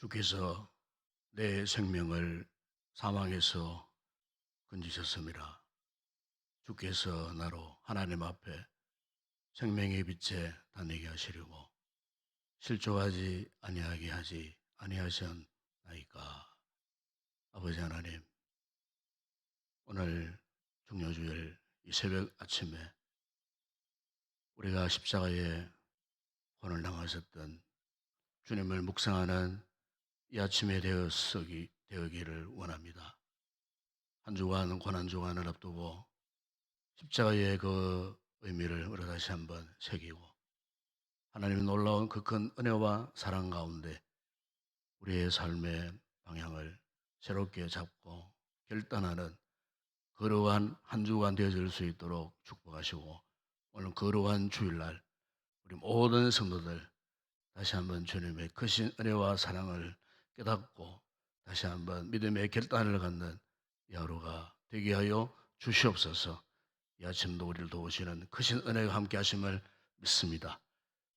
주께서 내 생명을 사망에서 건지셨습니다. 주께서 나로 하나님 앞에 생명의 빛에 다니게 하시려고 실족하지 아니하게 하지 아니하셨나이까. 아버지 하나님, 오늘 중요주일 이 새벽 아침에 우리가 십자가에 혼을 당하셨던 주님을 묵상하는 이 아침에 되어기를 원합니다. 한 주간 고난주간을 앞두고 십자가의 그 의미를 우리 다시 한번 새기고 하나님의 놀라운 그 큰 은혜와 사랑 가운데 우리의 삶의 방향을 새롭게 잡고 결단하는 거룩한 한 주간 되어질 수 있도록 축복하시고, 오늘 거룩한 주일날 우리 모든 성도들 다시 한번 주님의 크신 은혜와 사랑을 깨닫고 다시 한번 믿음의 결단을 갖는 이 하루가 되게 하여 주시옵소서. 이 아침도 우리를 도우시는 크신 은혜가 함께 하심을 믿습니다.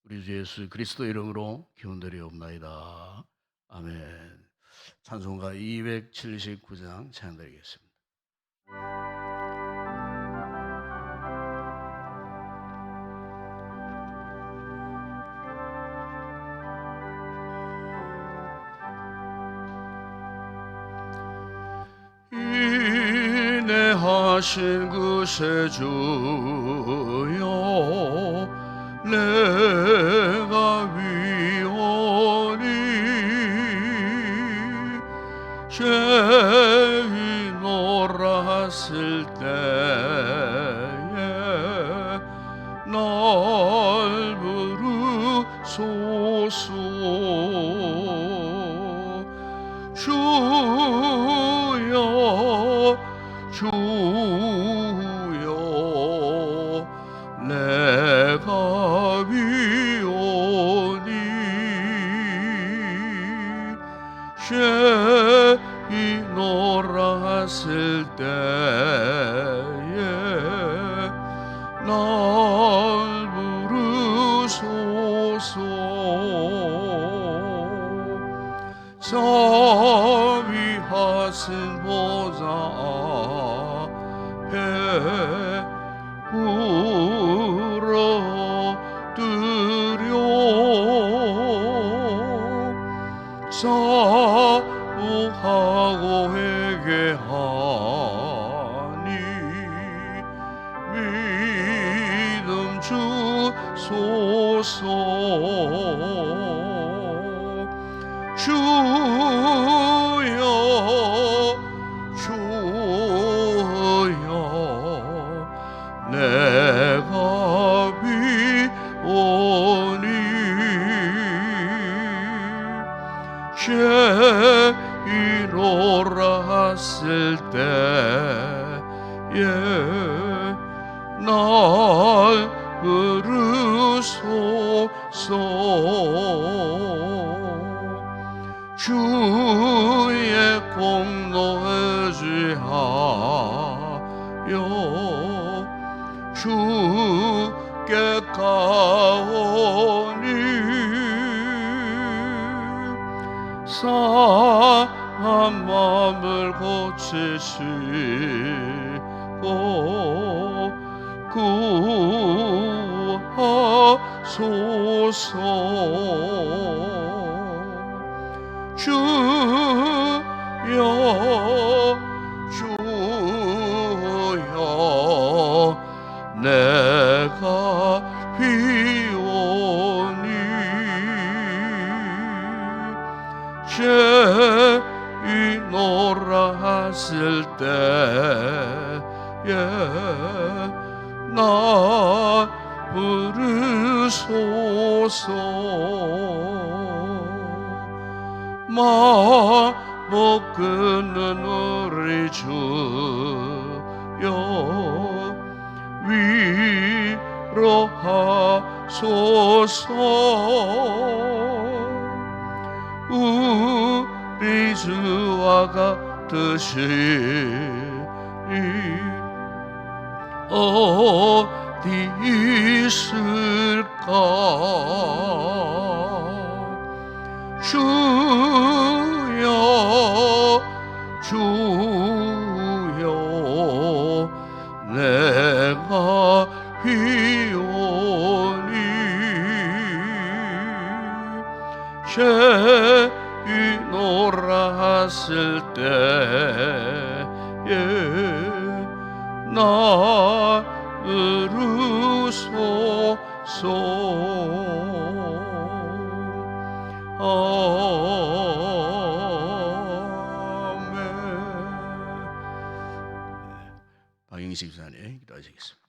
우리 주 예수 그리스도 이름으로 기원드리옵나이다. 아멘. 찬송가 279장 찬양드리겠습니다. 인내하신 구세주여, 내가 위원이 죄의 놀았을 때에 날 부르소서. 주여 주여, 내가 위오니 죄의 놀았을 때에 날 부르소서. 자비하신 보좌 앞에 굴어드려 자복하고 회개하니 믿음 주소서. 주여 주여, 내가 비오니 죄의 놀았을 때에 날 부르소서. 주의 공로 의지하여 주께 가오니 상한 마음을 고치시고 구하소서. 주여 주여, 내가 비오니 죄의 놀았을 때에 날 부르소서. 마법 끊는 우리 주여, 위로하소서. 우리 주와 같으시 어디 있을까. 주여 주여 내가 비오니 죄이 놀았을 때에 나를 부르소서. 아멘. 박영식 집사님 기도하시겠습니다.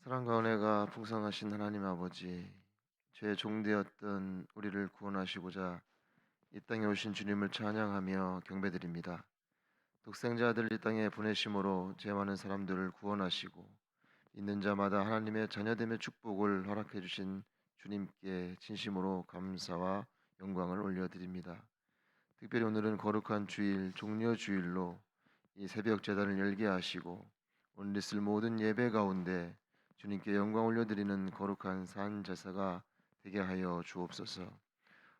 사랑과 은혜가 풍성하신 하나님 아버지, 죄의 종되었던 우리를 구원하시고자 이 땅에 오신 주님을 찬양하며 경배드립니다. 독생자 아들 이 땅에 보내심으로 죄 많은 사람들을 구원하시고 있는 자마다 하나님의 자녀됨의 축복을 허락해 주신 주님께 진심으로 감사와 영광을 올려드립니다. 특별히 오늘은 거룩한 주일 종려 주일로 이 새벽 제단을 열게 하시고 오늘 있을 모든 예배 가운데 주님께 영광 올려드리는 거룩한 산 제사가 되게 하여 주옵소서.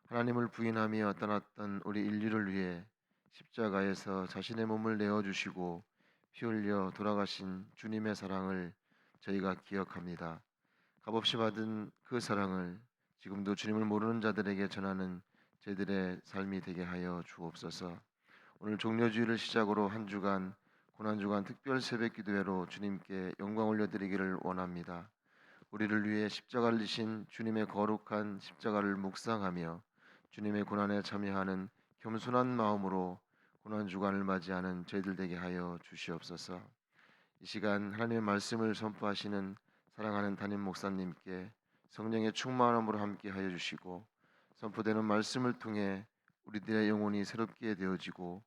하나님을 부인하며 떠났던 우리 인류를 위해 십자가에서 자신의 몸을 내어주시고 피 흘려 돌아가신 주님의 사랑을 저희가 기억합니다. 값없이 받은 그 사랑을 지금도 주님을 모르는 자들에게 전하는 저희들의 삶이 되게 하여 주옵소서. 오늘 종려주일을 시작으로 한 주간 고난주간 특별 새벽 기도회로 주님께 영광 올려드리기를 원합니다. 우리를 위해 십자가를 지신 주님의 거룩한 십자가를 묵상하며 주님의 고난에 참여하는 겸손한 마음으로 고난주간을 맞이하는 저희들 되게 하여 주시옵소서. 이 시간 하나님의 말씀을 선포하시는 사랑하는 담임 목사님께 성령의 충만함으로 함께 하여 주시고 선포되는 말씀을 통해 우리들의 영혼이 새롭게 되어지고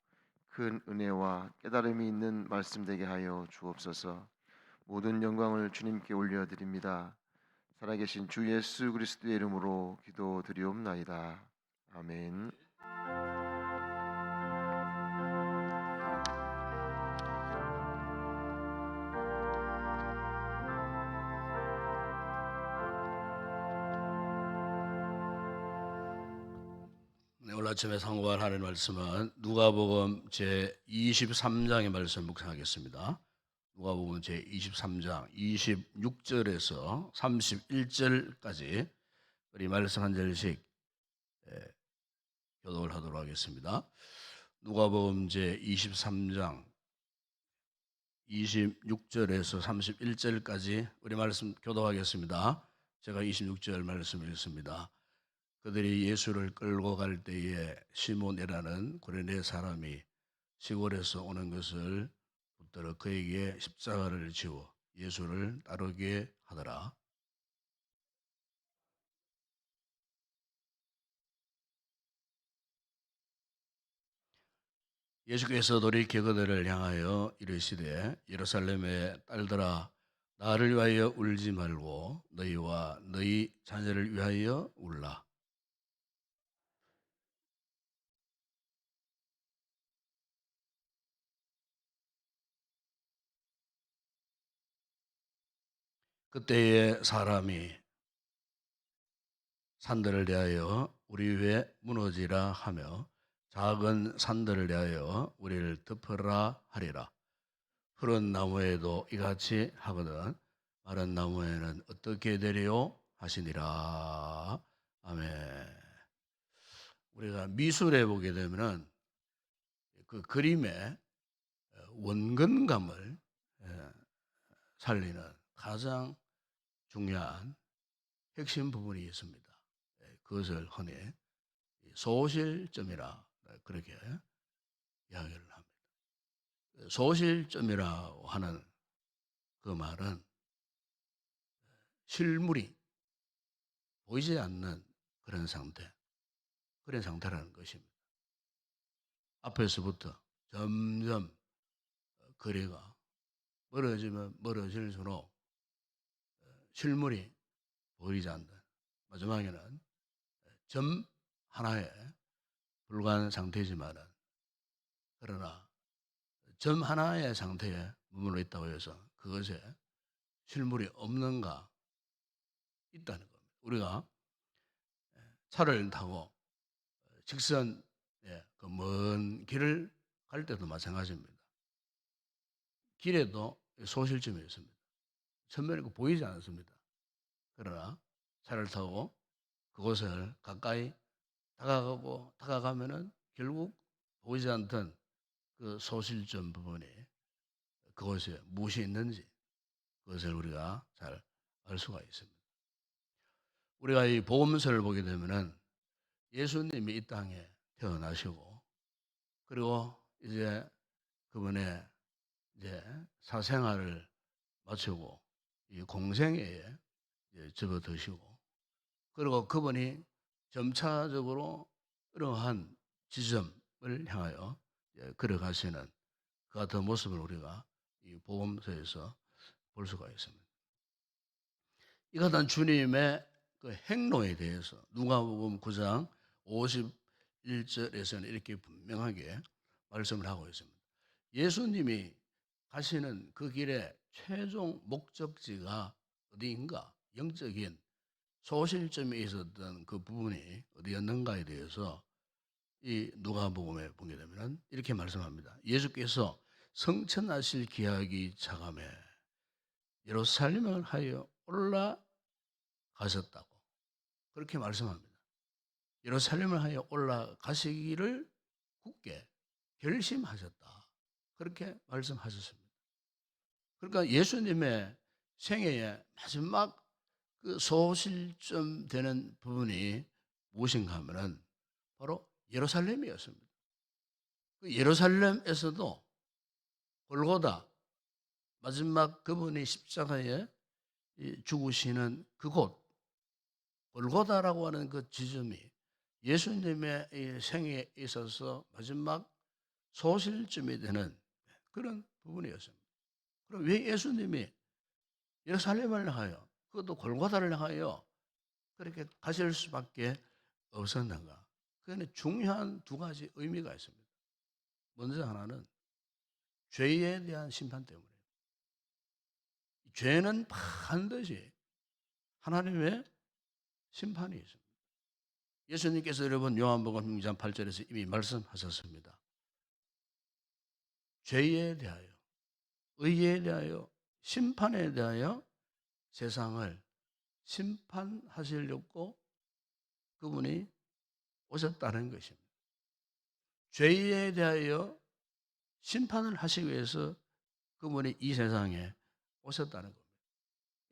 큰 은혜와 깨달음이 있는 말씀 되게 하여 주옵소서. 모든 영광을 주님께 올려드립니다. 살아계신 주 예수 그리스도의 이름으로 기도드리옵나이다. 아멘. 네, 오늘 아침에 상고할 하나님의 말씀은 누가복음 제 23장의 말씀 묵상하겠습니다. 누가복음 제 23장 26절에서 31절까지 우리 말씀 한 절씩 교독을 하도록 하겠습니다. 누가복음 제 23장 26절에서 31절까지 우리 말씀 교독하겠습니다. 제가 26절 말씀 읽습니다. 그들이 예수를 끌고 갈 때에 시몬이라는 구레네 사람이 시골에서 오는 것을 붙들어 그에게 십자가를 지워 예수를 따르게 하더라. 예수께서 돌이켜 그들을 향하여 이르시되 예루살렘의 딸들아 나를 위하여 울지 말고 너희와 너희 자녀를 위하여 울라. 그때에 사람이 산들을 대하여 우리 위에 무너지라 하며 작은 산들을 대하여 우리를 덮으라 하리라. 푸른 나무에도 이같이 하거든 마른 나무에는 어떻게 되리요 하시니라. 아멘. 우리가 미술에 보게 되면은 그 그림의 원근감을 살리는 가장 중요한 핵심 부분이 있습니다. 그것을 흔히 소실점이라 그렇게 이야기를 합니다. 소실점이라고 하는 그 말은 실물이 보이지 않는 그런 상태라는 것입니다. 앞에서부터 점점 거리가 멀어지면 멀어질수록 실물이 보이지 않는 마지막에는 점 하나에 불과한 상태지만은 그러나 점 하나의 상태에 머물러 있다고 해서 그것에 실물이 없는가? 있다는 겁니다. 우리가 차를 타고 직선 그 먼 길을 갈 때도 마찬가지입니다. 길에도 소실점이 있습니다. 천면에 보이지 않습니다. 그러나 차를 타고 그곳을 가까이 다가가면은 결국 보이지 않던 그 소실점 부분이 그곳에 무엇이 있는지 그것을 우리가 잘 알 수가 있습니다. 우리가 이 복음서를 보게 되면은 예수님이 이 땅에 태어나시고 그리고 이제 그분의 이제 사생활을 마치고 이 공생애에 접어드시고 그리고 그분이 점차적으로 이러한 지점을 향하여 걸어가시는 그 같은 모습을 우리가 이 복음서에서 볼 수가 있습니다. 이 같은 주님의 그 행로에 대해서 누가복음 9장 51절에서는 이렇게 분명하게 말씀을 하고 있습니다. 예수님이 가시는 그 길의 최종 목적지가 어디인가? 영적인 소실점에 있었던 그 부분이 어디였는가에 대해서 이 누가복음에 보게 되면 이렇게 말씀합니다. 예수께서 성천하실 기약이 차감해 예루살렘을 하여 올라가셨다고 그렇게 말씀합니다. 예루살렘을 하여 올라가시기를 굳게 결심하셨다. 그렇게 말씀하셨습니다. 그러니까 예수님의 생애의 마지막 그 소실점 되는 부분이 무엇인가 하면은 바로 예루살렘이었습니다. 그 예루살렘에서도 골고다 마지막 그분이 십자가에 죽으시는 그곳 골고다라고 하는 그 지점이 예수님의 생애에 있어서 마지막 소실점이 되는 그런 부분이었습니다. 그럼 왜 예수님이 예루살렘을 향하여 그것도 골고다를 향하여 그렇게 가실 수밖에 없었는가? 그에는 중요한 두 가지 의미가 있습니다. 먼저 하나는 죄에 대한 심판 때문에 죄는 반드시 하나님의 심판이 있습니다. 예수님께서 여러분 요한복음 6장 8절에서 이미 말씀하셨습니다. 죄에 대하여 의에 대하여 심판에 대하여 세상을 심판하시려고 그분이 오셨다는 것입니다. 죄에 대하여 심판을 하시기 위해서 그분이 이 세상에 오셨다는 겁니다.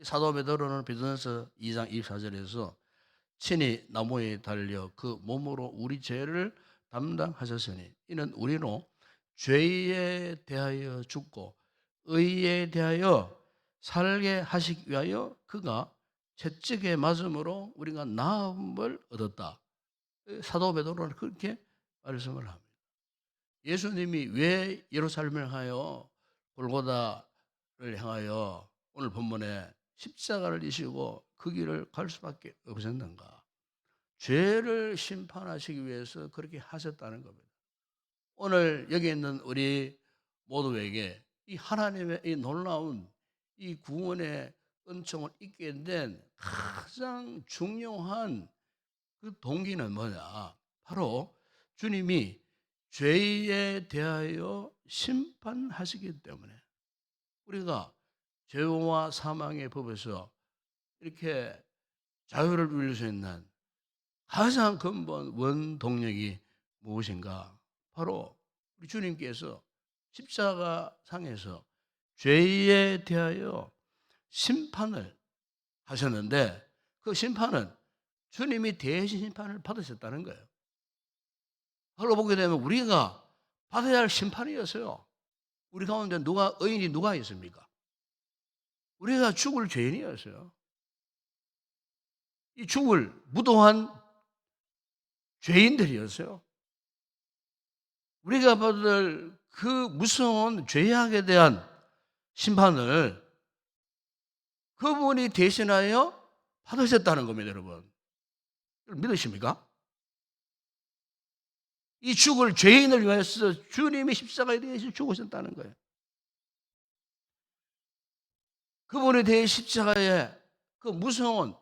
사도 베드로는 베드로전서 2장 24절에서 친히 나무에 달려 그 몸으로 우리 죄를 담당하셨으니 이는 우리로 죄에 대하여 죽고 의에 대하여 살게 하시기 위하여 그가 채찍에 맞음으로 우리가 나음을 얻었다. 사도 베드로는 그렇게 말씀을 합니다. 예수님이 왜 예루살렘을 향하여 골고다를 향하여 오늘 본문에 십자가를 지시고 그 길을 갈 수밖에 없었는가? 죄를 심판하시기 위해서 그렇게 하셨다는 겁니다. 오늘 여기 있는 우리 모두에게 이 하나님의 이 놀라운 이 구원의 은총을 잊게 된 가장 중요한 그 동기는 뭐냐? 바로 주님이 죄에 대하여 심판하시기 때문에 우리가 죄와 사망의 법에서 이렇게 자유를 누릴 수 있는 가장 근본 원동력이 무엇인가? 바로 우리 주님께서 십자가 상에서 죄에 대하여 심판을 하셨는데 그 심판은 주님이 대신 심판을 받으셨다는 거예요. 그걸로 보게 되면 우리가 받아야 할 심판이었어요. 우리 가운데 의인이 누가 있습니까? 우리가 죽을 죄인이었어요. 이 죽을 무도한 죄인들이었어요. 우리가 받을 그 무서운 죄악에 대한 심판을 그분이 대신하여 받으셨다는 겁니다, 여러분. 믿으십니까? 이 죽을 죄인을 위해서 주님이 십자가에 대해서 죽으셨다는 거예요. 그분에 대해 십자가에 그 무서운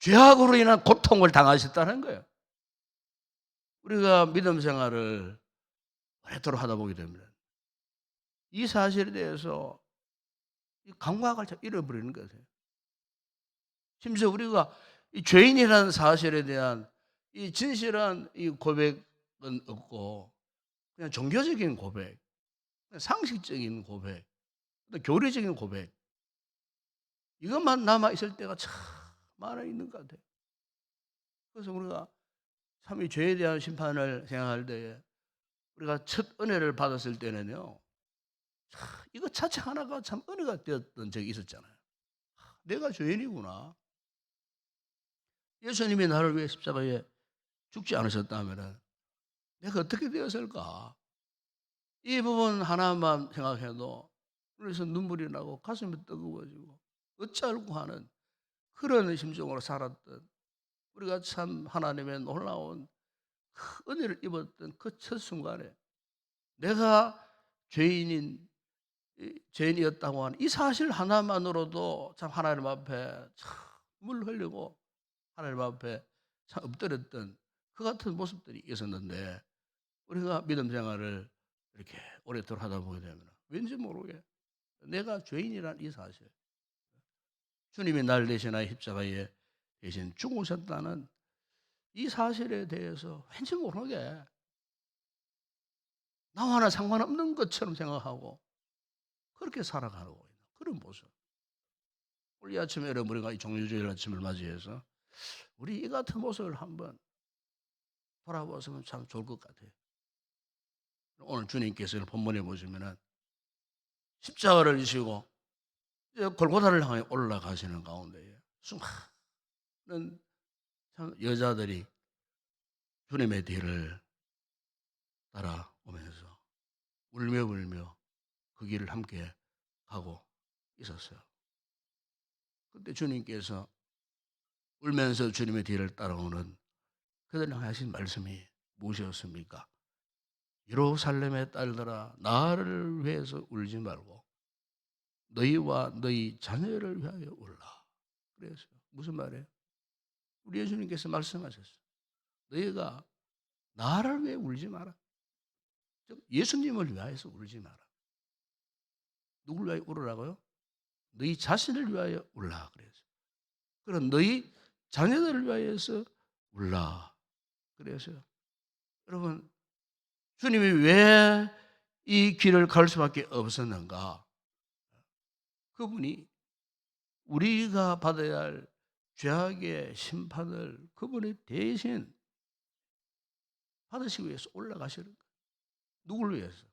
죄악으로 인한 고통을 당하셨다는 거예요. 우리가 믿음 생활을 오랫도록 하다 보게 됩니다. 이 사실에 대해서 이 감각을 참 잃어버리는 것이에요. 심지어 우리가 이 죄인이라는 사실에 대한 이 진실한 이 고백은 없고 그냥 종교적인 고백, 그냥 상식적인 고백, 또 교리적인 고백 이것만 남아 있을 때가 참 많아 있는 것 같아요. 그래서 우리가 참 이 죄에 대한 심판을 생각할 때에 우리가 첫 은혜를 받았을 때는요, 참 이거 자체 하나가 참 은혜가 되었던 적이 있었잖아요. 내가 죄인이구나. 예수님이 나를 위해 십자가에 죽지 않으셨다면 내가 어떻게 되었을까? 이 부분 하나만 생각해도 그래서 눈물이 나고 가슴이 뜨거워지고 어찌할꼬 하는 그런 심정으로 살았던 우리가 참 하나님의 놀라운 그 은혜를 입었던 그 첫 순간에 내가 죄인이었다고 하는 이 사실 하나만으로도 참 하나님 앞에 참 물 흘리고 하나님 앞에 참 엎드렸던 그 같은 모습들이 있었는데 우리가 믿음 생활을 이렇게 오랫도록 하다 보게 되면 왠지 모르게 내가 죄인이란 이 사실, 주님이 날 대신하여 십자가에 대신 죽으셨다는 이 사실에 대해서 왠지 모르게 나와는 상관없는 것처럼 생각하고 그렇게 살아가고 있는 그런 모습. 우리 아침에 여러분 우리가 이 종료주일 아침을 맞이해서 우리 이 같은 모습을 한번 돌아보시면 참 좋을 것 같아요. 오늘 주님께서 본문에 보시면은 십자가를 지시고 이제 골고다를 향해 올라가시는 가운데에 수많은 참 여자들이 주님의 뒤를 따라오면서 울며 불며 그 길을 함께 가고 있었어요. 그때 주님께서 울면서 주님의 뒤를 따라오는 그들을 하신 말씀이 무엇이었습니까? 예루살렘의 딸들아 나를 위해서 울지 말고 너희와 너희 자녀를 위하여 울라. 그래서 무슨 말이에요? 우리 예수님께서 말씀하셨어요. 너희가 나를 위해 울지 마라. 즉 예수님을 위하여서 울지 마라. 누굴 위하여 울으라고요? 너희 자신을 위하여 울라 그래서. 그럼 너희 자녀들을 위하여서 울라. 그래서요. 여러분 주님이 왜 이 길을 갈 수밖에 없었는가? 그분이 우리가 받아야 할 죄악의 심판을 그분이 대신 받으시기 위해서 올라가시는 거예요. 누굴 위해서?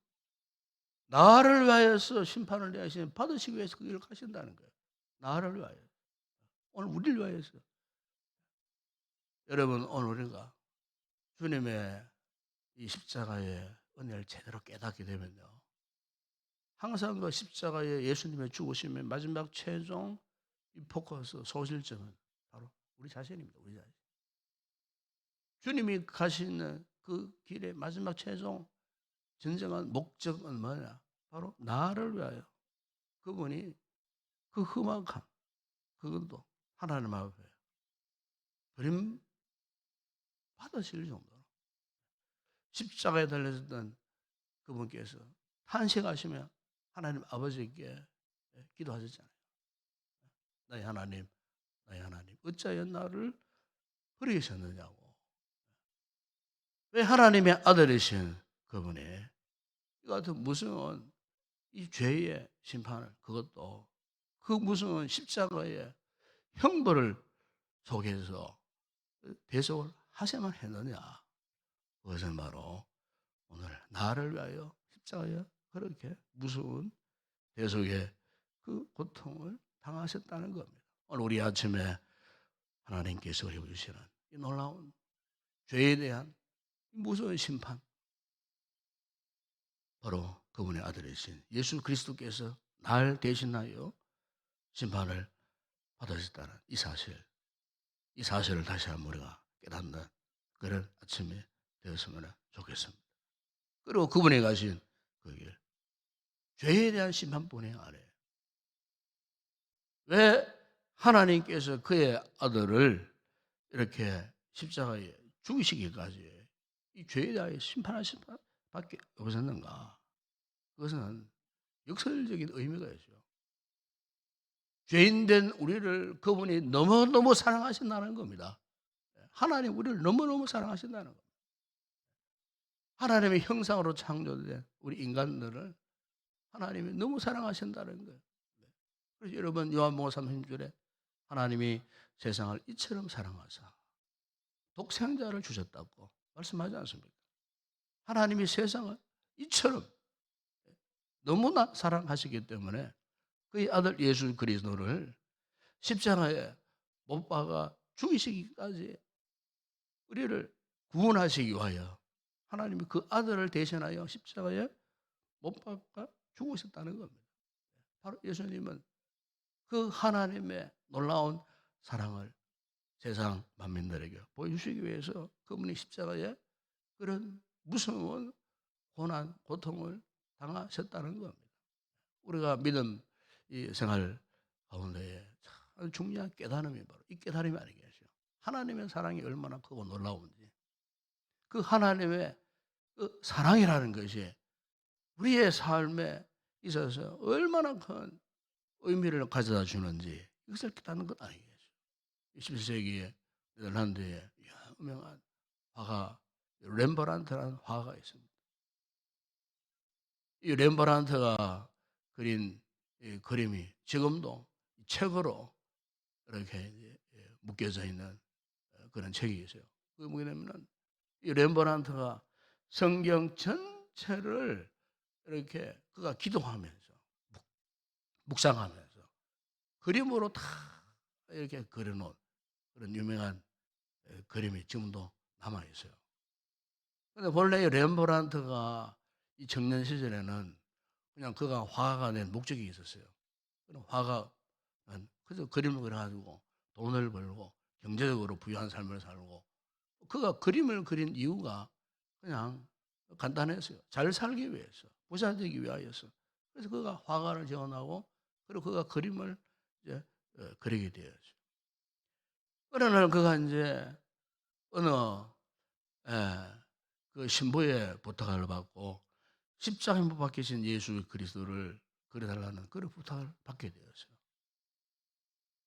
나를 위하여서 심판을 내시는 받으시기 위해서 그 길을 가신다는 거예요. 나를 위하여. 오늘 우리를 위하여서. 여러분 오늘 우리가 주님의 이 십자가의 은혜를 제대로 깨닫게 되면요. 항상 그 십자가의 예수님의 죽으심의 마지막 최종 이 포커스 소실점은 바로 우리 자신입니다. 우리 자신. 주님이 가시는 그 길의 마지막 최종 진정한 목적은 뭐냐? 바로 나를 위하여 그분이 그 험악함 그것도 하나님 앞에 버림 받으실 정도로 십자가에 달려졌던 그분께서 탄식하시며 하나님 아버지께 기도하셨잖아요. 나의 하나님, 나의 하나님, 어찌하여 나를 버리셨느냐고. 왜 하나님의 아들이신 그분이 이 같은 무서운 이 죄의 심판을 그것도 그 무서운 십자가의 형벌을 속에서 대속을 하셔야만 했느냐. 그것은 바로 오늘 나를 위하여 십자가에 그렇게 무서운 대속의 그 고통을 당하셨다는 겁니다. 오늘 우리 아침에 하나님께서 우리에게 주시는 이 놀라운 죄에 대한 무서운 심판 바로 그분의 아들이신 예수 그리스도께서 날 대신하여 심판을 받으셨다는 이 사실을 다시 한번 우리가 깨닫는 그런 아침이 되었으면 좋겠습니다. 그리고 그분이 가신 그 길, 죄에 대한 심판뿐이 아니에요. 왜 하나님께서 그의 아들을 이렇게 십자가에 죽이시기까지 이 죄에 대하여 심판하실 밖에 없었는가? 그것은 역설적인 의미가 있어요. 죄인된 우리를 그분이 너무너무 사랑하신다는 겁니다. 하나님 우리를 너무너무 사랑하신다는 겁니다. 하나님의 형상으로 창조된 우리 인간들을 하나님이 너무 사랑하신다는 거예요. 그래서 여러분 요한복음 3:16절에 하나님이 세상을 이처럼 사랑하사 독생자를 주셨다고 말씀하지 않습니까? 하나님이 세상을 이처럼 너무나 사랑하시기 때문에 그의 아들 예수 그리스도를 십자가에 못 박아 죽이시기까지 우리를 구원하시기 위하여 하나님이 그 아들을 대신하여 십자가에 못 박아 죽으셨다는 겁니다. 바로 예수님은 그 하나님의 놀라운 사랑을 세상 만민들에게 보여주시기 위해서 그분이 십자가에 그런 무서운 고난, 고통을 당하셨다는 겁니다. 우리가 믿음 이 생활 가운데에 참 중요한 깨달음이 바로 이 깨달음이 아니겠어요. 하나님의 사랑이 얼마나 크고 놀라운지 그 하나님의 그 사랑이라는 것이 우리의 삶에 있어서 얼마나 큰 의미를 가져다 주는지 이것을 깨닫는 것 아니겠어요. 21세기에 네덜란드에 유명한 화가 렘버란트라는 화가가 있습니다. 이 렘버란트가 그린 이 그림이 지금도 책으로 이렇게 이제 묶여져 있는 그런 책이 있어요. 그게 뭐냐면은 이 렘버란트가 성경 전체를 이렇게 그가 기도하면서 묵상하면서 그림으로 다 이렇게 그려놓은 그런 유명한 그림이 지금도 남아 있어요. 근데 본래 이 렘브란트가 이 청년 시절에는 그냥 그가 화가가 된 목적이 있었어요. 그런 화가 그래서 그림을 그려가지고 돈을 벌고 경제적으로 부유한 삶을 살고 그가 그림을 그린 이유가 그냥 간단했어요. 잘 살기 위해서, 부자 되기 위하여서. 그래서 그가 화가를 지원하고 그리고 그가 그림을 이제 그리게 되었죠. 어느 날 그가 이제 어느 그 신부의 부탁을 받고 십자가에 못 박히신 예수 그리스도를 그려달라는 그런 부탁을 받게 되었어요.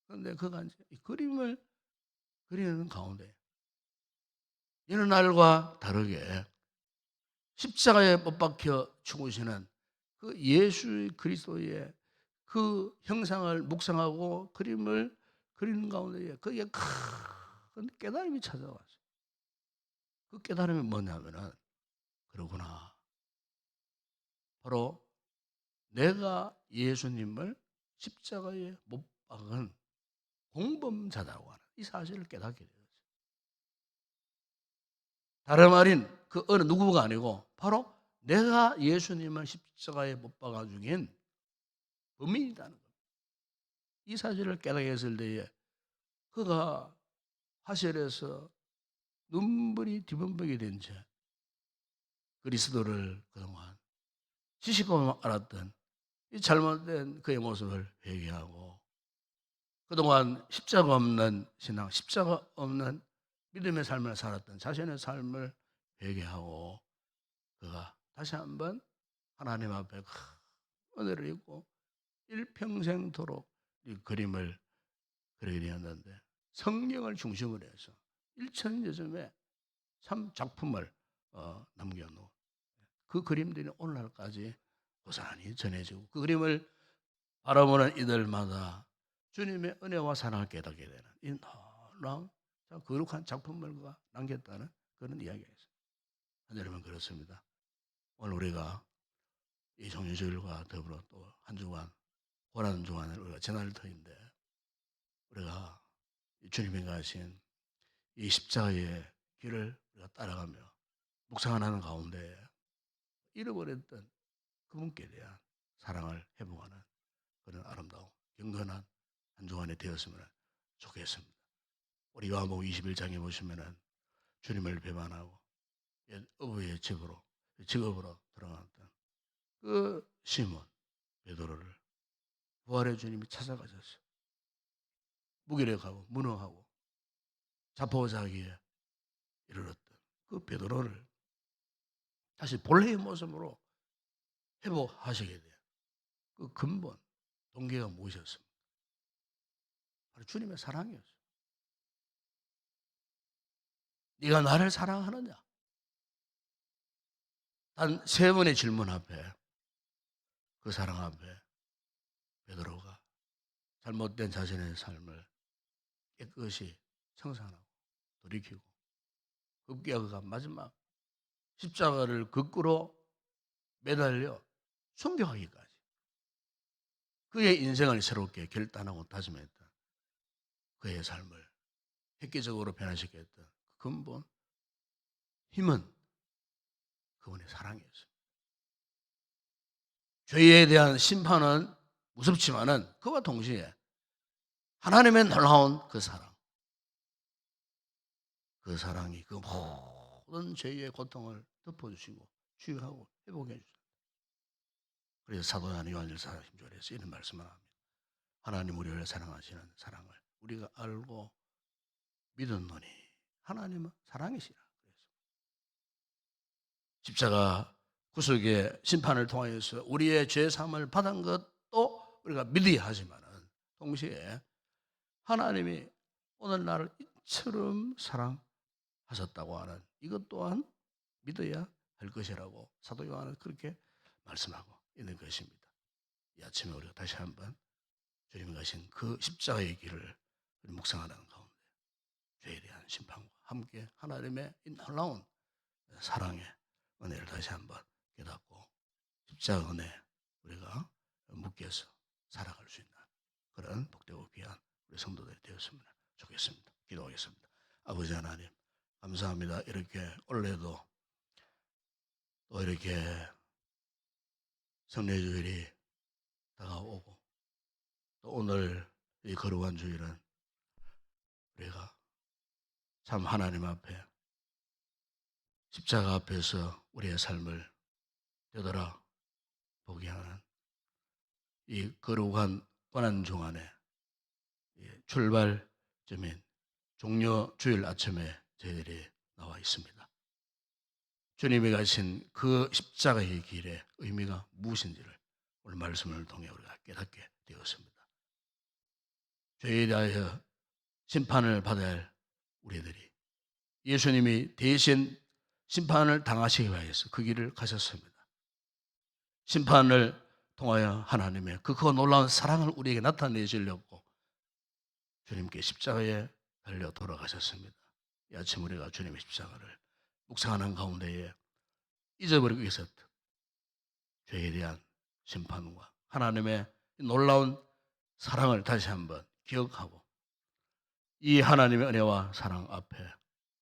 그런데 그가 이제 이 그림을 그리는 가운데 여느 날과 다르게 십자가에 못 박혀 죽으시는 그 예수 그리스도의 그 형상을 묵상하고 그림을 그리는 가운데 그게 큰 깨달음이 찾아왔어요. 그 깨달음이 뭐냐면은 그러구나. 바로 내가 예수님을 십자가에 못 박은 공범자라고 하는 이 사실을 깨닫게 되었어요. 다른 말인 그 어느 누구가 아니고 바로 내가 예수님을 십자가에 못 박아 죽인 범인이라는 겁니다. 이 사실을 깨닫게 했을 때에 그가 화실에서 눈물이 뒤범벅이 된 채 그리스도를 그동안 지식으로 알았던 이 잘못된 그의 모습을 회개하고 그동안 십자가 없는 신앙, 십자가 없는 믿음의 삶을 살았던 자신의 삶을 회개하고 그가 다시 한번 하나님 앞에 큰 은혜를 입고 일평생토록 이 그림을 그리게 되었는데 성경을 중심으로 해서 일천여점의 참 작품을 남겨놓은 그 그림들이 오늘날까지 고스란히 전해지고 그 그림을 바라보는 이들마다 주님의 은혜와 사랑을 깨닫게 되는 이 놀라운 참 거룩한 작품을 그가 남겼다는 그런 이야기가 있어요. 여러분 그렇습니다. 오늘 우리가 이 종료주일과 더불어 또 한 주간 고난 주간을 우리가 지날 터인데 우리가 주님이 가신 이 십자가의 길을 우리가 따라가며 묵상하는 가운데 잃어버렸던 그분께 대한 사랑을 회복하는 그런 아름다운 경건한 한 주간이 되었으면 좋겠습니다. 우리 요한복음 21장에 보시면은 주님을 배반하고 옛 어부의 직업으로 들어갔던 그 시몬 베드로를 부활의 주님이 찾아가셨어요. 무기력하고 무능하고 자포자기에 이르렀던 그 베드로를 다시 본래의 모습으로 회복하시게 돼요. 그 근본 동기가 무엇이었습니까? 바로 주님의 사랑이었어요. 네가 나를 사랑하느냐? 단 세 번의 질문 앞에, 그 사랑 앞에 베드로가 잘못된 자신의 삶을 깨끗이 청산하고 돌이키고 급기야 그가 마지막 십자가를 거꾸로 매달려 순교하기까지 그의 인생을 새롭게 결단하고 다짐했던 그의 삶을 획기적으로 변화시켰던 그 근본 힘은 그분의 사랑이었습니다. 죄에 대한 심판은 무섭지만은 그와 동시에 하나님의 놀라운 그 사랑, 그 사랑이 그 모든 죄의 고통을 덮어주시고 치유하고 회복해 주셨다. 그래서 사도 요한일서 10절에서 이런 말씀을 합니다. 하나님 우리를 사랑하시는 사랑을 우리가 알고 믿었노니 하나님은 사랑이시라. 그래서 십자가 구속의 심판을 통하여서 우리의 죄 사함을 받은 것도 우리가 믿어야 하지만은 동시에 하나님이 오늘 나를 이처럼 사랑하셨다고 하는 이것 또한 믿어야 할 것이라고 사도 요한은 그렇게 말씀하고 있는 것입니다. 이 아침에 우리가 다시 한번 주님이 가신 그 십자가의 길을 묵상하는 가운데 죄에 대한 심판과 함께 하나님의 이 놀라운 사랑의 은혜를 다시 한번 깨닫고 십자가 은혜 우리가 묶여서 살아갈 수 있는 그런 복되고 귀한 우리 성도들이 되었으면 좋겠습니다. 기도하겠습니다. 아버지 하나님 감사합니다. 이렇게 올해도 또 이렇게 성례주일이 다가오고 또 오늘 이 거룩한 주일은 우리가 참 하나님 앞에 십자가 앞에서 우리의 삶을 되돌아 보게 하는 이 거룩한 고난중 안에 출발점인 종려 주일 아침에 저희들이 나와 있습니다. 주님이 가신 그 십자가의 길의 의미가 무엇인지를 오늘 말씀을 통해 우리가 깨닫게 되었습니다. 죄에 대하여 심판을 받아야 할 우리들이 예수님이 대신 심판을 당하시기 위해서 그 길을 가셨습니다. 심판을 통하여 하나님의 그 놀라운 사랑을 우리에게 나타내시려고 주님께 십자가에 달려 돌아가셨습니다. 이 아침 우리가 주님의 십자가를 묵상하는 가운데에 잊어버리고 있었던 죄에 대한 심판과 하나님의 놀라운 사랑을 다시 한번 기억하고 이 하나님의 은혜와 사랑 앞에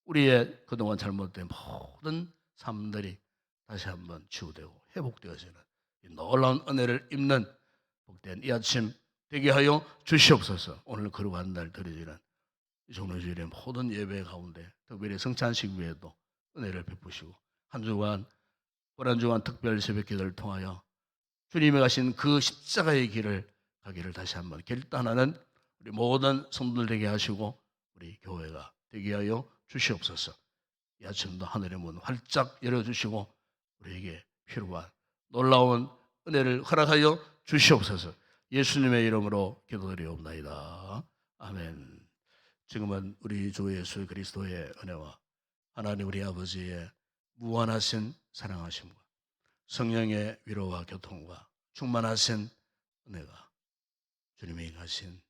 우리의 그동안 잘못된 모든 삶들이 다시 한번 치유되고 회복되어지는 이 놀라운 은혜를 입는 복된 이 아침 되게 하여 주시옵소서. 오늘 거룩한 날 드려지는 종료주일의 모든 예배 가운데 특별히 성찬식 위에도 은혜를 베푸시고 한 주간 고난주간 특별 새벽 기도를 통하여 주님이 가신 그 십자가의 길을 가기를 다시 한번 결단하는 우리 모든 성도들 되게 하시고 우리 교회가 되게 하여 주시옵소서. 이 아침도 하늘의 문 활짝 열어주시고 우리에게 필요한 놀라운 은혜를 허락하여 주시옵소서. 예수님의 이름으로 기도드리옵나이다. 아멘. 지금은 우리 주 예수 그리스도의 은혜와 하나님 우리 아버지의 무한하신 사랑하심과 성령의 위로와 교통과 충만하신 은혜가 주님이 가신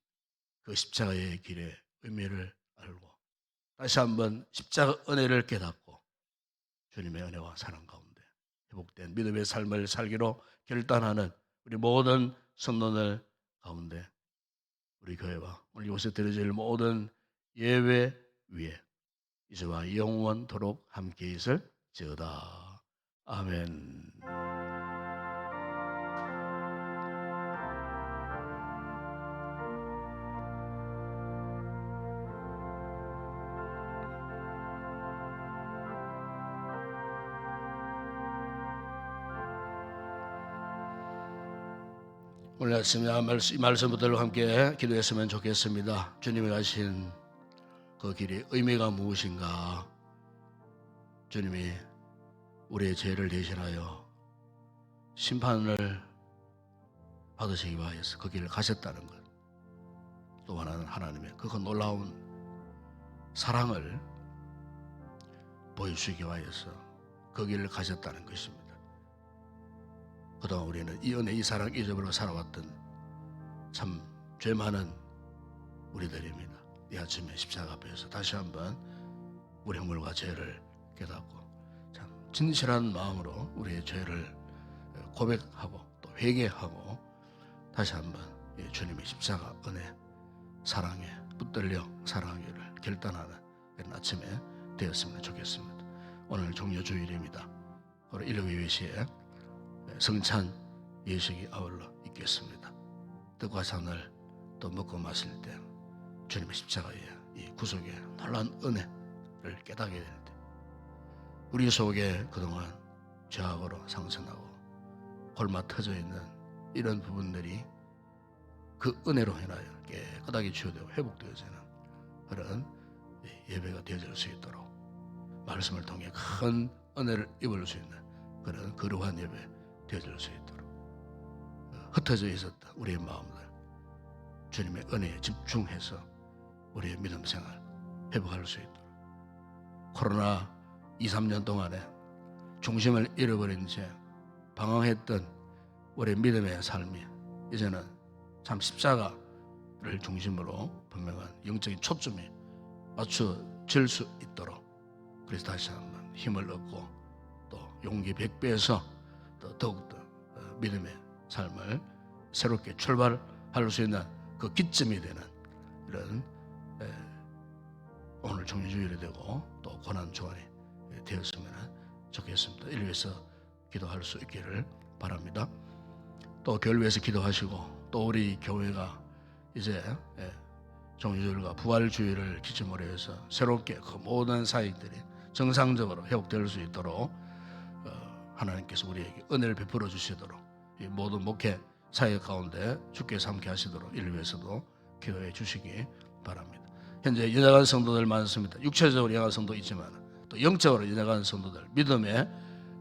그 십자가의 길의 의미를 알고 다시 한번 십자가 은혜를 깨닫고 주님의 은혜와 사랑 가운데 회복된 믿음의 삶을 살기로 결단하는 우리 모든 성도들 가운데 우리 교회와 오늘 이곳에 드려질 모든 예외 위에 이제와 영원토록 함께 있을지어다. 아멘. 오늘 아침에 이 말씀부터 함께 기도했으면 좋겠습니다. 주님이 가신 그 길이 의미가 무엇인가? 주님이 우리의 죄를 대신하여 심판을 받으시기 위하여서 그 길을 가셨다는 것, 또 하나는 하나님의 그 놀라운 사랑을 보여주시기 위하여서 그 길을 가셨다는 것입니다. 그동안 우리는 이 은혜, 이 사랑 잊어버리고 살아왔던 참 죄 많은 우리들입니다. 이 아침에 십자가 앞에서 다시 한번 우리 허물과 죄를 깨닫고 참 진실한 마음으로 우리의 죄를 고백하고 또 회개하고 다시 한번 주님의 십자가 은혜, 사랑에 붙들려 사랑하기를 결단하는 이런 아침에 되었으면 좋겠습니다. 오늘 종료주일입니다. 오늘 일요일 예시에 성찬 예식이 아울러 있겠습니다. 뜻과 산을 또 먹고 마실 때 주님의 십자가의 이 구속의 놀라운 은혜를 깨닫게 되는데, 우리 속에 그동안 죄악으로 상처나고 골마 터져 있는 이런 부분들이 그 은혜로 인하여 깨끗하게 치유되고 회복되어지는 그런 예배가 되어질 수 있도록 말씀을 통해 큰 은혜를 입을 수 있는 그런 거룩한 예배 되어질 수 있도록 흩어져 있었던 우리의 마음들 주님의 은혜에 집중해서 우리의 믿음 생활 회복할 수 있도록, 코로나 2, 3년 동안에 중심을 잃어버린 채 방황했던 우리의 믿음의 삶이 이제는 참 십자가를 중심으로 분명한 영적인 초점이 맞춰질 수 있도록, 그래서 다시 한번 힘을 얻고 또 용기 100배에서 또 더욱더 믿음의 삶을 새롭게 출발할 수 있는 그 기점이 되는 이런 오늘 종료주일이 되고 또 고난주간이 되었으면 좋겠습니다. 이를 위해서 기도할 수 있기를 바랍니다. 또 교회를 위해서 기도하시고, 또 우리 교회가 이제 종료주일과 부활주일을 기점으로 해서 새롭게 그 모든 사역들이 정상적으로 회복될 수 있도록 하나님께서 우리에게 은혜를 베풀어 주시도록, 이 모든 목회 사역 가운데 주께 삼게 하시도록 이를 위해서도 기도해 주시기 바랍니다. 현재 연약한 성도들 많습니다. 육체적으로 연약한 성도 있지만 또 영적으로 연약한 성도들, 믿음에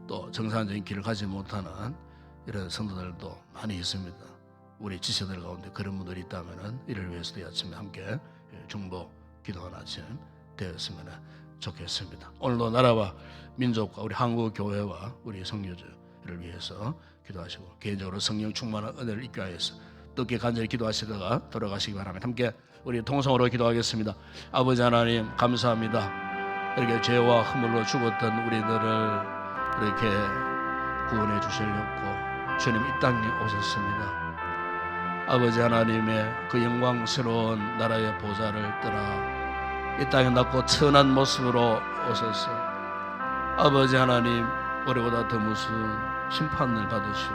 또 정상적인 길을 가지 못하는 이런 성도들도 많이 있습니다. 우리 지체들 가운데 그런 분들이 있다면 이를 위해서도 이 아침에 함께 중보 기도하는 아침 되었으면 좋겠습니다. 오늘도 나라와 민족과 우리 한국 교회와 우리 성교주를 위해서 기도하시고, 개인적으로 성령 충만한 은혜를 입게 하여서 뜻깊게 간절히 기도하시다가 돌아가시기 바랍니다. 함께 우리 통성으로 기도하겠습니다. 아버지 하나님, 감사합니다. 이렇게 죄와 허물로 죽었던 우리들을 이렇게 구원해 주시려고 주님 이 땅에 오셨습니다. 아버지 하나님의 그 영광스러운 나라의 보좌를 떠나 이 땅에 낮고 천한 모습으로 오셔서 아버지 하나님, 우리보다 더 무서운 심판을 받으시고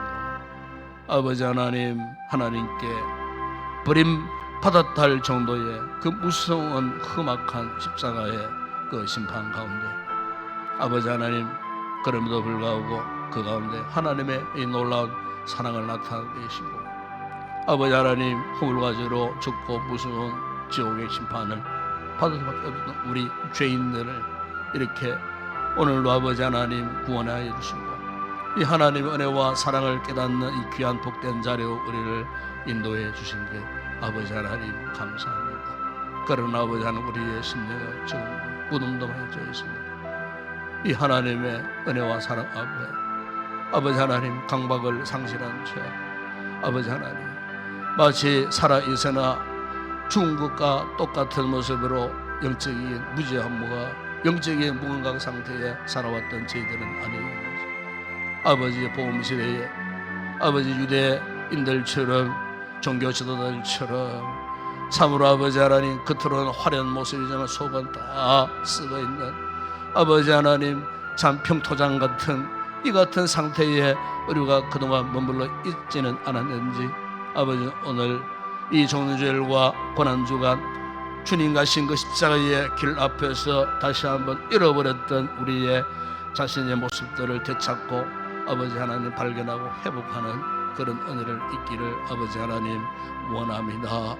아버지 하나님, 하나님께 버림받았다 할 정도의 그 무서운 험악한 십자가의 그 심판 가운데 아버지 하나님, 그럼에도 불구하고 그 가운데 하나님의 이 놀라운 사랑을 나타내시고 아버지 하나님, 허물과 죄로 죽고 무서운 지옥의 심판을 받을 수밖에 없는 우리 죄인들을 이렇게 오늘도 아버지 하나님 구원하여 주시고 이 하나님의 은혜와 사랑을 깨닫는 이 귀한 복된 자리로 우리를 인도해 주신 게 아버지 하나님 감사합니다. 그러나 아버지 하나님, 우리의 심령은 지금 무덤덤해져 있습니다. 이 하나님의 은혜와 사랑 앞에 아버지 하나님, 강박을 상실한 채 아버지 하나님, 마치 살아있으나 죽은 것과 똑같은 모습으로 영적인 무지함과 영적인 무건강 상태에 살아왔던 저희들은 아니에요. 아버지의 복음 시대에 아버지 유대인들처럼 종교 지도자들처럼 참으로 아버지 하나님, 겉으로는 화려한 모습이지만 속은 다 썩어 있는 아버지 하나님, 참 평토장 같은 이 같은 상태에 우리가 그동안 머물러 있지는 않았는지 아버지, 오늘 이 종료주일과 고난주간 주님 가신 그 십자가의 길 앞에서 다시 한번 잃어버렸던 우리의 자신의 모습들을 되찾고 아버지 하나님 발견하고 회복하는 그런 은혜를 있기를 아버지 하나님 원합니다.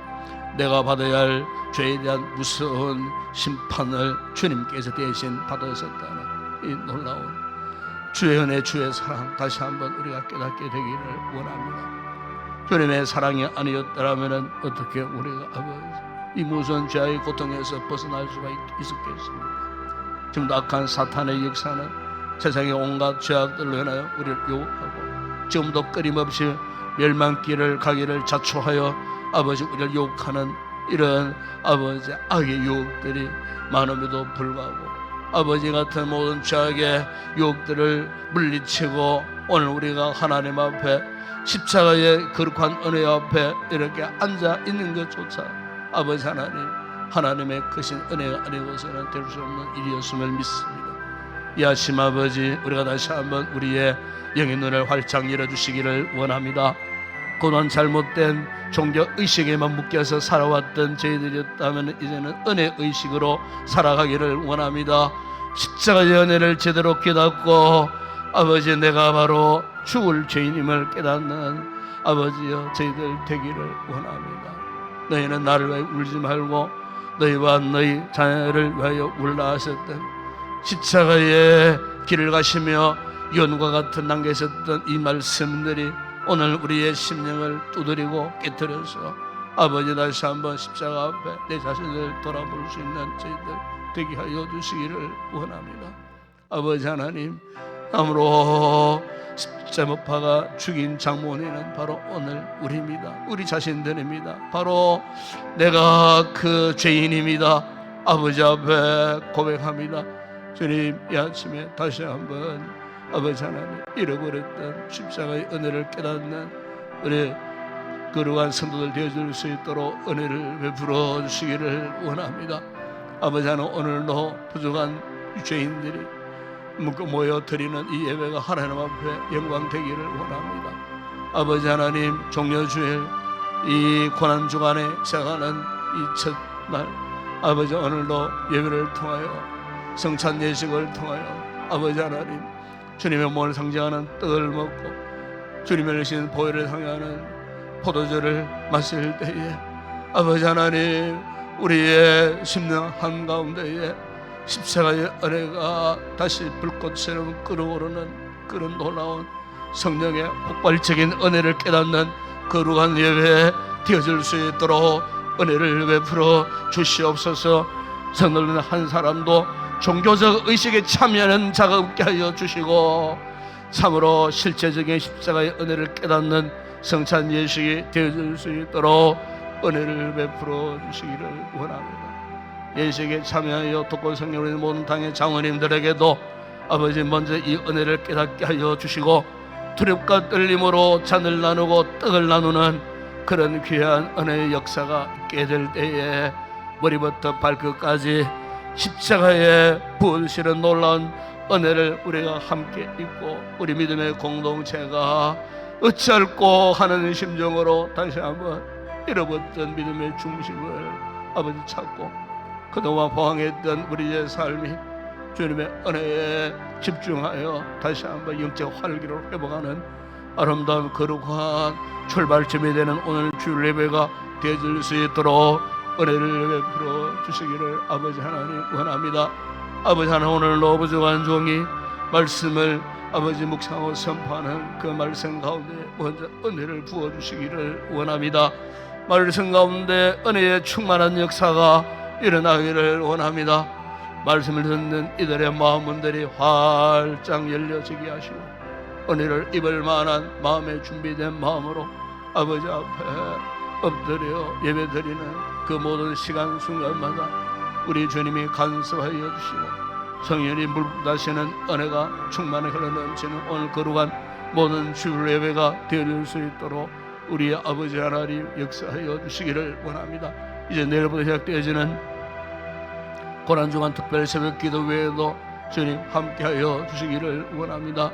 내가 받아야 할 죄에 대한 무서운 심판을 주님께서 대신 받으셨다는 이 놀라운 주의 은혜, 주의 사랑 다시 한번 우리가 깨닫게 되기를 원합니다. 주님의 사랑이 아니었더라면 어떻게 우리가 아버지 이 무서운 죄의 고통에서 벗어날 수가 있었겠습니까? 지금도 악한 사탄의 역사는 세상의 온갖 죄악들로 인하여 우리를 유혹하고 지금도 끊임없이 멸망길을 가기를 자초하여 아버지 우리를 유혹하는 이런 아버지 악의 유혹들이 많음에도 불구하고 아버지 같은 모든 죄악의 유혹들을 물리치고 오늘 우리가 하나님 앞에 십자가의 거룩한 은혜 앞에 이렇게 앉아 있는 것조차 아버지 하나님 하나님의 크신 은혜가 아니고서는 될 수 없는 일이었음을 믿습니다. 이 아침 아버지 우리가 다시 한번 우리의 영의 눈을 활짝 열어주시기를 원합니다. 고난 잘못된 종교의식에만 묶여서 살아왔던 저희들이었다면 이제는 은혜의식으로 살아가기를 원합니다. 십자가의 은혜를 제대로 깨닫고 아버지 내가 바로 죽을 죄인임을 깨닫는 아버지여 저희들 되기를 원합니다. 너희는 나를 위하여 울지 말고 너희와 너희 자녀를 위하여 울라 하셨던 십자가의 길을 가시며 연과 같은 남겨있었던 이 말씀들이 오늘 우리의 심령을 두드리고 깨뜨려서 아버지 다시 한번 십자가 앞에 내 자신을 돌아볼 수 있는 저희들 되게 하여 주시기를 원합니다. 아버지 하나님 아무로 십자가가 죽인 장모님은 바로 오늘 우리입니다. 우리 자신들입니다. 바로 내가 그 죄인입니다. 아버지 앞에 고백합니다. 주님 이 아침에 다시 한번 아버지 하나님 잃어버렸던 십자가의 은혜를 깨닫는 우리 거룩한 성도들 되어줄 수 있도록 은혜를 베풀어 주시기를 원합니다. 아버지 하나님 오늘도 부족한 죄인들이 모여 드리는 이 예배가 하나님 앞에 영광 되기를 원합니다. 아버지 하나님 종려주일 이 고난 주간에 시작하는 이 첫날 아버지 오늘도 예배를 통하여 성찬 예식을 통하여 아버지 하나님 주님의 몸을 상징하는 떡을 먹고 주님의 주신 보혈을 상징하는 포도주를 마실 때에 아버지 하나님 우리의 심령 한가운데에 십자가의 은혜가 다시 불꽃처럼 끓어오르는 그런 놀라운 성령의 폭발적인 은혜를 깨닫는 거룩한 예배에 되어질 수 있도록 은혜를 베풀어 주시옵소서. 성도는 한 사람도 종교적 의식에 참여하는 자가 없게 하여 주시고 참으로 실제적인 십자가의 은혜를 깨닫는 성찬 예식이 되어질 수 있도록 은혜를 베풀어 주시기를 원합니다. 예식에 참여하여 독고 성령의 모든 당의 장로님들에게도 아버지 먼저 이 은혜를 깨닫게 하여 주시고 두렵과 떨림으로 잔을 나누고 떡을 나누는 그런 귀한 은혜의 역사가 있게 될 때에 머리부터 발끝까지 십자가에 부으시는 놀라운 은혜를 우리가 함께 입고 우리 믿음의 공동체가 어찌할꼬 하는 심정으로 다시 한번 잃어버렸던 믿음의 중심을 아버지 찾고 그동안 포항했던 우리의 삶이 주님의 은혜에 집중하여 다시 한번 영적 활기를 회복하는 아름다운 거룩한 출발점이 되는 오늘 주일 예배가 되어질 수 있도록 은혜를 베풀어 주시기를 아버지 하나님 원합니다. 아버지 하나님 오늘도 부족한 종이 말씀을 아버지 묵상하고 선포하는 그 말씀 가운데 먼저 은혜를 부어주시기를 원합니다. 말씀 가운데 은혜의 충만한 역사가 일어나기를 원합니다. 말씀을 듣는 이들의 마음문들이 활짝 열려지게 하시고 은혜를 입을 만한 마음에 준비된 마음으로 아버지 앞에 엎드려 예배드리는 그 모든 시간 순간마다 우리 주님이 간섭하여 주시고 성령이 물부다시는 은혜가 충만히 흘러넘치는 오늘 거룩한 모든 주일 예배가 되어질 수 있도록 우리 아버지 하나님 역사하여 주시기를 원합니다. 이제 내일부터 시작되어지는 고난주간 특별 새벽 기도 외에도 주님 함께하여 주시기를 원합니다.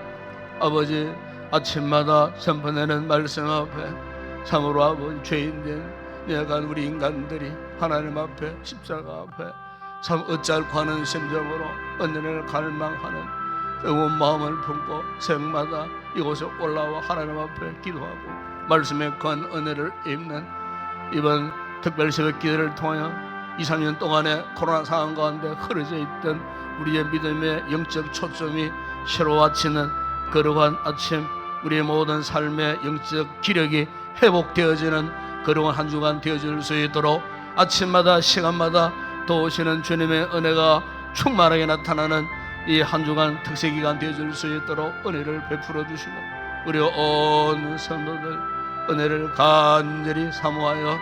아버지 아침마다 선포되는 말씀 앞에 참으로 아버지 죄인된 내가 우리 인간들이 하나님 앞에 십자가 앞에 참 어찌할꼬 하는 심정으로 은혜를 갈망하는 뜨거운 마음을 품고 새벽마다 이곳에 올라와 하나님 앞에 기도하고 말씀의 권 은혜를 입는 이번 특별 새벽 기도를 통하여 2, 3년 동안의 코로나 상황 가운데 흐려져 있던 우리의 믿음의 영적 초점이 새로워지는 거룩한 아침, 우리의 모든 삶의 영적 기력이 회복되어지는 거룩한 한 주간 되어질 수 있도록 아침마다 시간마다 도우시는 주님의 은혜가 충만하게 나타나는 이 한 주간 특세 기간 되어질 수 있도록 은혜를 베풀어 주시고 우리 온 성도들 은혜를 간절히 사모하여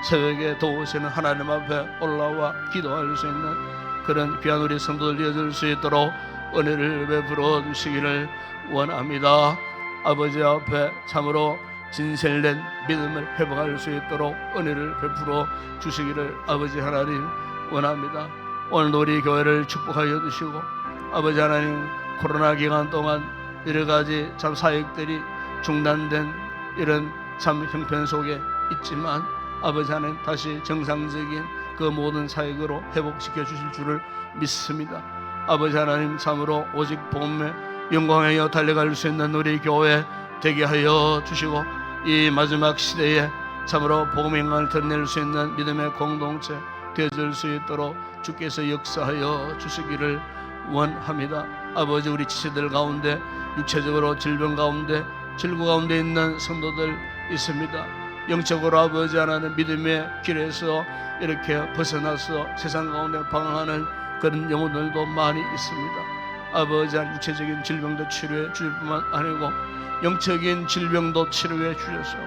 새벽에 도우시는 하나님 앞에 올라와 기도할 수 있는 그런 귀한 우리 성도들 되어질 수 있도록 은혜를 베풀어 주시기를 원합니다. 아버지 앞에 참으로 진실된 믿음을 회복할 수 있도록 은혜를 베풀어 주시기를 아버지 하나님 원합니다. 오늘도 우리 교회를 축복하여 주시고 아버지 하나님 코로나 기간 동안 여러가지 참 사역들이 중단된 이런 참 형편 속에 있지만 아버지 하나님 다시 정상적인 그 모든 사역으로 회복시켜 주실 줄을 믿습니다. 아버지 하나님 참으로 오직 복음의 영광에 달려갈 수 있는 우리 교회 되게 하여 주시고 이 마지막 시대에 참으로 복음의 영광을 드러낼 수 있는 믿음의 공동체 되어질 수 있도록 주께서 역사하여 주시기를 원합니다. 아버지 우리 지체들 가운데 육체적으로 질병 가운데 질구 가운데 있는 성도들 있습니다. 영적으로 아버지 하나님 믿음의 길에서 이렇게 벗어나서 세상 가운데 방황하는 그런 영혼들도 많이 있습니다. 아버지 하나님 육체적인 질병도 치료해 주실 뿐만 아니고 영적인 질병도 치료해 주셔서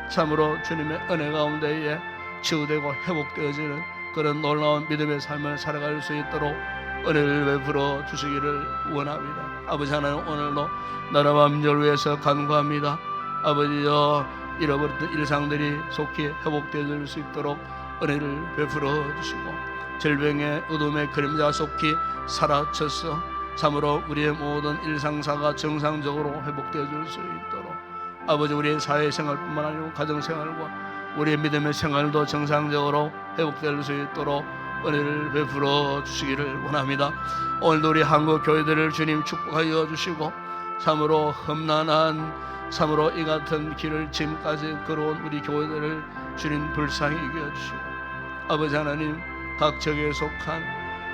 참으로 주님의 은혜 가운데에 치유되고 회복되어지는 그런 놀라운 믿음의 삶을 살아갈 수 있도록 은혜를 베풀어 주시기를 원합니다. 아버지 하나님 오늘도 나라와 민족을 위해서 간구합니다. 아버지여 잃어버렸던 일상들이 속히 회복되어질 수 있도록 은혜를 베풀어 주시고 질병의 어둠의 그림자 속히 사라져서 참으로 우리의 모든 일상사가 정상적으로 회복되어질 수 있도록 아버지 우리의 사회생활뿐만 아니고 가정생활과 우리의 믿음의 생활도 정상적으로 회복될 수 있도록 은혜를 베풀어 주시기를 원합니다. 오늘도 우리 한국 교회들을 주님 축복하여 주시고 참으로 험난한 참으로 이 같은 길을 지금까지 걸어온 우리 교회들을 주님 불쌍히 여겨주시고 아버지 하나님 각 지역에 속한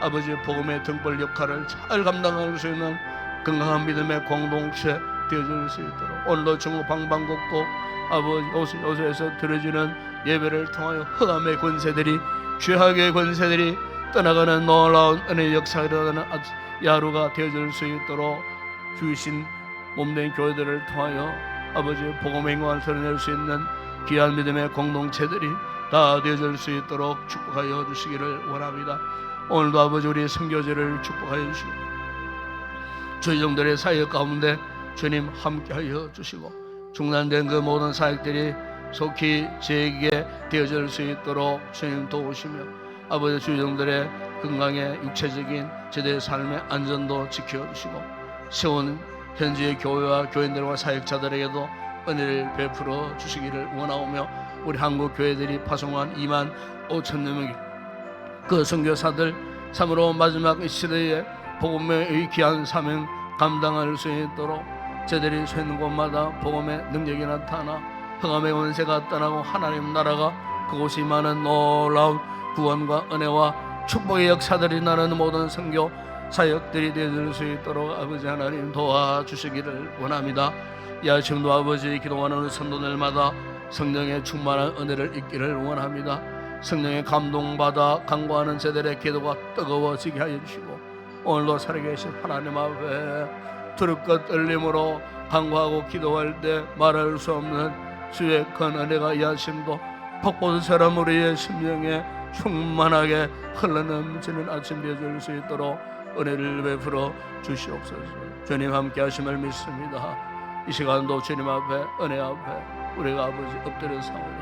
아버지 복음의 등불 역할을 잘 감당할 수 있는 건강한 믿음의 공동체 되어질 수 있도록 오늘도 전국 방방곡곡 아버지 요소에서 드려지는 예배를 통하여 흑암의 권세들이 죄악의 권세들이 떠나가는 놀라운 은혜의 역사가 일어나는 야루가 되어질 수 있도록 주신 몸된 교회들을 통하여 아버지 복음의 영광을 드러낼 수 있는 귀한 믿음의 공동체들이 다 되어질 수 있도록 축복하여 주시기를 원합니다. 오늘도 아버지 우리 선교제를 축복하여 주시고 주의종들의 사역 가운데 주님 함께하여 주시고 중단된 그 모든 사역들이 속히 재개되어질 수 있도록 주님 도우시며 아버지 주의종들의 건강의 육체적인 제대의 삶의 안전도 지켜주시고 세운 현지의 교회와 교인들과 사역자들에게도 은혜를 베풀어 주시기를 원하오며 우리 한국 교회들이 파송한 2만 5천여 명의 그 선교사들 참으로 마지막 시대에 복음의 귀한 사명 감당할 수 있도록 저들이 서 있는 곳마다 복음의 능력이 나타나 흑암의 권세가 떠나고 하나님 나라가 그곳이 많은 놀라운 구원과 은혜와 축복의 역사들이 나는 모든 선교 사역들이 되어질 수 있도록 아버지 하나님 도와주시기를 원합니다. 이 아침도 아버지 기도하는 성도들마다 성령의 충만한 은혜를 잊기를 원합니다. 성령의 감동받아 간구하는 저들의 기도가 뜨거워지게 하여 주시고 오늘도 살아계신 하나님 앞에 두렵고 떨림으로 간구하고 기도할 때 말할 수 없는 주의 큰 은혜가 이 아침도 폭포수처럼 우리의 심령에 충만하게 흘러넘치는 아침 되어줄 수 있도록 은혜를 베풀어 주시옵소서. 주님 함께 하심을 믿습니다. 이 시간도 주님 앞에 은혜 앞에 우리가 아버지 엎드려 사오니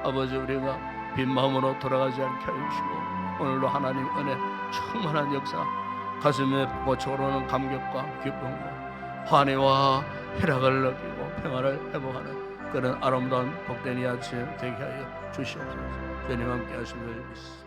아버지 우리가 빈 마음으로 돌아가지 않게 하여 주시고 오늘도 하나님 은혜 충만한 역사 가슴에 뻗쳐오르는 감격과 기쁨과 환희와 희락을 느끼고 평화를 회복하는 그런 아름다운 복된 이 아침 되게 하여 주시옵소서. 주님 함께 하심을 믿습니다.